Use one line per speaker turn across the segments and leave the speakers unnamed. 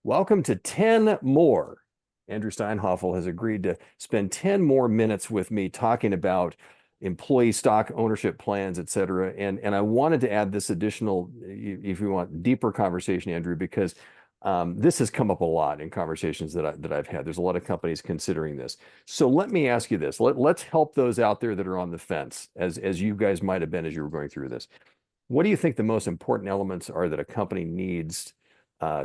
Welcome to 10 more. Andrew Steinhafel has agreed to spend 10 more minutes with me talking about employee stock ownership plans, et cetera. And I wanted to add this additional, if you want, deeper conversation, Andrew, because this has come up a lot in conversations that I've had. There's a lot of companies considering this. So let me ask you this. Let's help those out there that are on the fence, as you guys might have been as you were going through this. What do you think the most important elements are that a company needs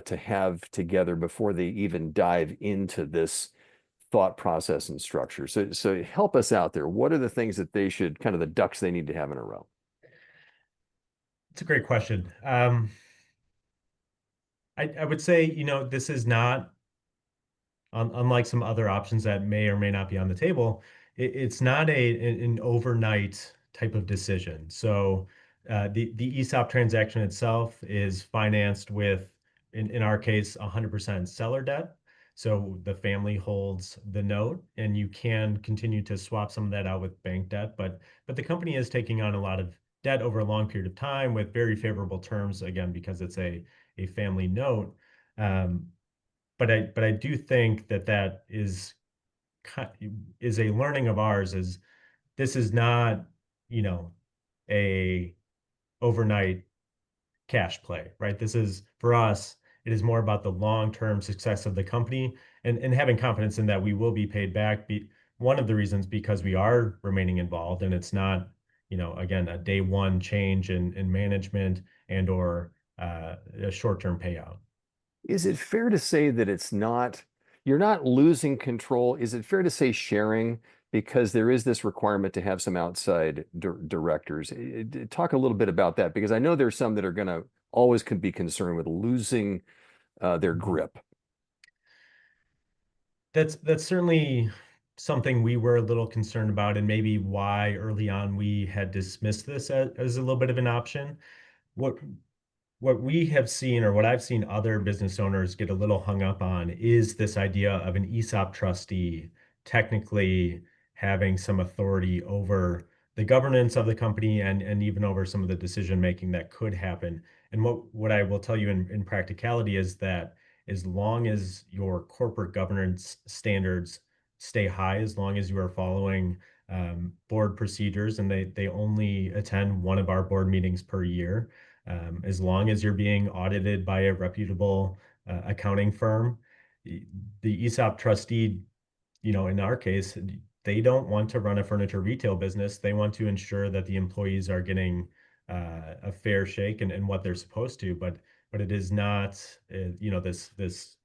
to have together before they even dive into this thought process and structure? So help us out there. What are the things that they should, kind of the ducks they need to have in a row?
It's a great question. I would say, this is not unlike some other options that may or may not be on the table. It's not an overnight type of decision. So the ESOP transaction itself is financed with, in our case, 100% seller debt. So the family holds the note, and you can continue to swap some of that out with bank debt. But the company is taking on a lot of debt over a long period of time with very favorable terms, again, because it's a family note. Um, but I do think that is a learning of ours. Is This is not, you know, a overnight cash play, right? This is, for us, it is more about the long-term success of the company, and having confidence in that we will be paid back. One of the reasons, because we are remaining involved, and it's not, again, a day one change in management and or a short-term payout.
Is it fair to say that you're not losing control? Is it fair to say sharing? Because there is this requirement to have some outside directors. Talk a little bit about that, because I know there's some that are going to always can be concerned with losing their
Mhm.
grip.
That's certainly something we were a little concerned about, and maybe why early on we had dismissed this as a little bit of an option. What what we have seen, or what I've seen other business owners get a little hung up on, is this idea of an ESOP trustee technically having some authority over the governance of the company, and even over some of the decision making that could happen. And what I will tell you in practicality is that as long as your corporate governance standards stay high, as long as you are following board procedures, and they only attend one of our board meetings per year, as long as you're being audited by a reputable accounting firm, the ESOP trustee, in our case, they don't want to run a furniture retail business. They want to ensure that the employees are getting a fair shake and what they're supposed to. But it is not, this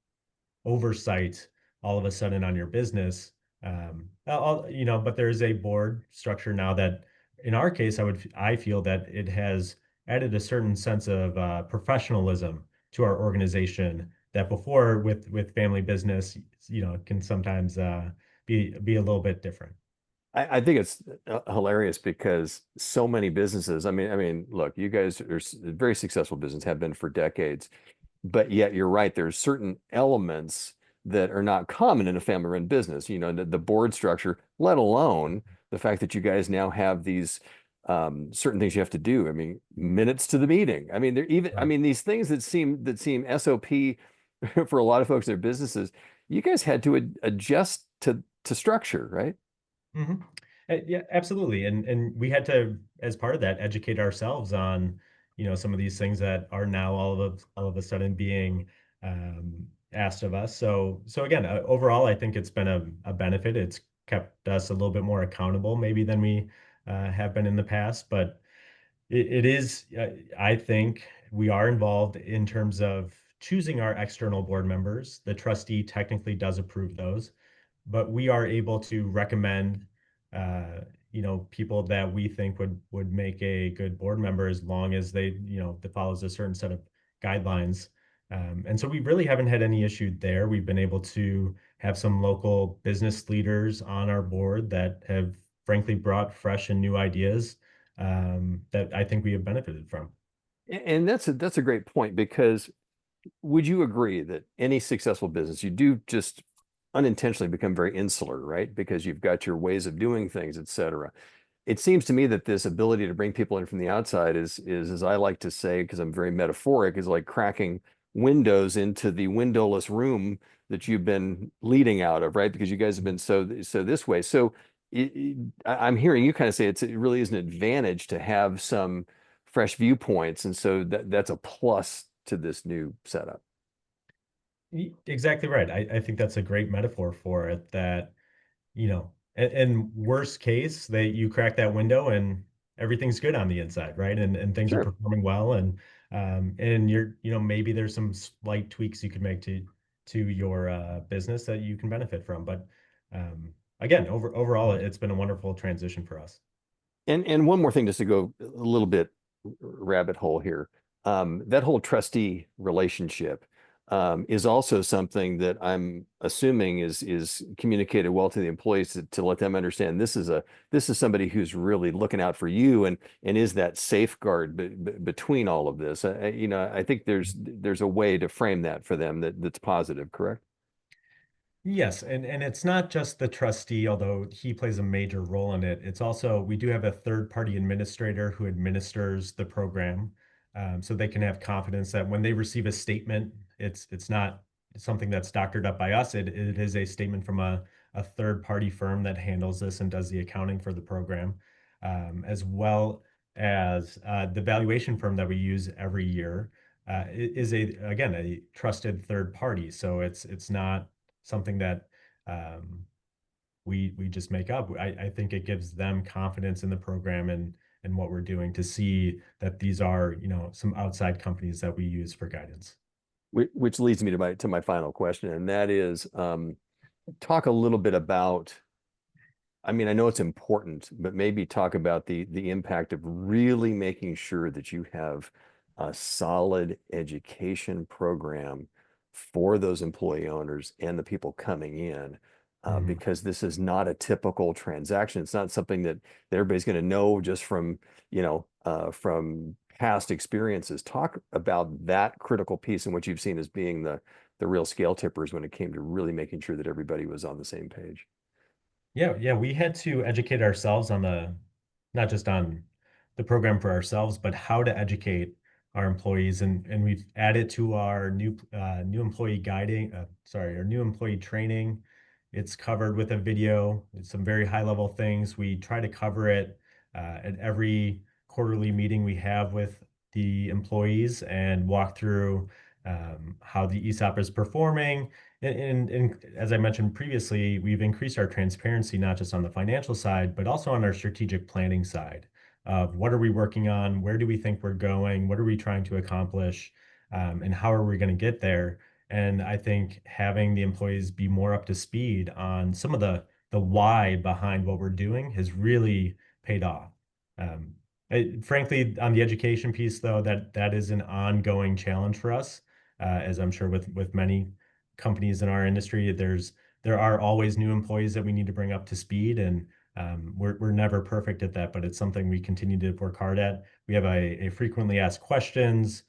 oversight all of a sudden on your business. But there is a board structure now that, in our case, I feel that it has added a certain sense of professionalism to our organization that before, with family business, can sometimes be a little bit different.
I think it's hilarious because so many businesses, look, you guys are a very successful business, have been for decades, but yet you're right, there's certain elements that are not common in a family-run business, the board structure, let alone the fact that you guys now have these certain things you have to do. I mean, minutes to the meeting. I mean, they're even, I
Right.
mean, these things that seem SOP for a lot of folks in their businesses, you guys had to adjust to structure, right?
hmm Yeah, absolutely. And we had to, as part of that, educate ourselves on, some of these things that are now all of a sudden being asked of us. So again, overall, I think it's been a benefit. It's kept us a little bit more accountable, maybe, than we have been in the past. But it is, I think we are involved in terms of choosing our external board members. The trustee technically does approve those, but we are able to recommend, uh, people that we think would make a good board member, as long as they, that follows a certain set of guidelines. And so we really haven't had any issue there. We've been able to have some local business leaders on our board that have frankly brought fresh and new ideas that I think we have benefited from.
And that's a great point, because would you agree that any successful business, you do just unintentionally become very insular, right? Because you've got your ways of doing things, et cetera. It seems to me that this ability to bring people in from the outside is, as I like to say, because I'm very metaphoric, is like cracking windows into the windowless room that you've been leading out of, right? Because you guys have been so this way. So I'm hearing you kind of say it really is an advantage to have some fresh viewpoints, and so that's a plus to this new setup.
Exactly right. I think that's a great metaphor for it that, and worst case, you crack that window and everything's good on the inside, right? And things are
Sure.
performing well, and maybe there's some slight tweaks you could make to your business that you can benefit from. But again, overall, it's been a wonderful transition for us.
And one more thing, just to go a little bit rabbit hole here. That whole trustee relationship is also something that I'm assuming is communicated well to the employees to let them understand this is somebody who's really looking out for you and is that safeguard between all of this. I think there's a way to frame that for them that's positive, correct?
Yes, and it's not just the trustee, although he plays a major role in it. It's also we do have a third-party administrator who administers the program, so they can have confidence that when they receive a statement, it's not something that's doctored up by us. It is a statement from a third-party firm that handles this and does the accounting for the program, as well as the valuation firm that we use every year is again a trusted third party. So it's not something that um, we just make up. I think it gives them confidence in the program and what we're doing to see that these are, some outside companies that we use for guidance.
Which leads me to my final question, and that is talk a little bit about, I mean, I know it's important, but maybe talk about the impact of really making sure that you have a solid education program for those employee owners and the people coming in,
Mhm.
because this is not a typical transaction. It's not something that everybody's going to know just from past experiences. Talk about that critical piece and what you've seen as being the real scale tippers when it came to really making sure that everybody was on the same page.
Yeah, yeah, we had to educate ourselves on not just on the program for ourselves, but how to educate our employees, and we've added to our new employee our new employee training. It's covered with a video. It's some very high level things. We try to cover it at every quarterly meeting we have with the employees and walk through how the ESOP is performing, and as I mentioned previously, we've increased our transparency not just on the financial side, but also on our strategic planning side of what are we working on, where do we think we're going, what are we trying to accomplish, and how are we going to get there. And I think having the employees be more up to speed on some of the why behind what we're doing has really paid off. Um, Frankly, on the education piece, though, that is an ongoing challenge for us, as I'm sure with many companies in our industry, there are always new employees that we need to bring up to speed, and we're never perfect at that, but it's something we continue to work hard at. We have a frequently asked questions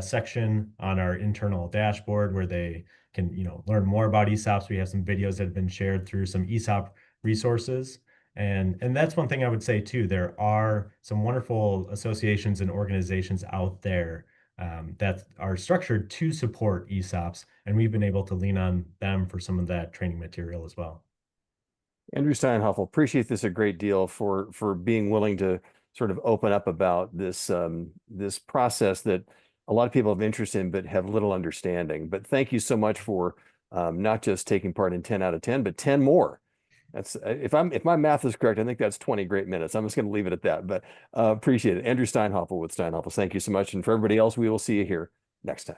section on our internal dashboard where they can learn more about ESOPs. We have some videos that have been shared through some ESOP resources. And that's one thing I would say too. There are some wonderful associations and organizations out there that are structured to support ESOPs, and we've been able to lean on them for some of that training material as well.
Andrew Steinhafel, appreciate this a great deal for being willing to sort of open up about this process that a lot of people have interest in but have little understanding. But thank you so much for not just taking part in 10 out of 10, but 10 more. That's if my math is correct, I think that's 20 great minutes. I'm just going to leave it at that. But appreciate it. Andrew Steinhafel with Steinhafel. Thank you so much. And for everybody else, we will see you here next time.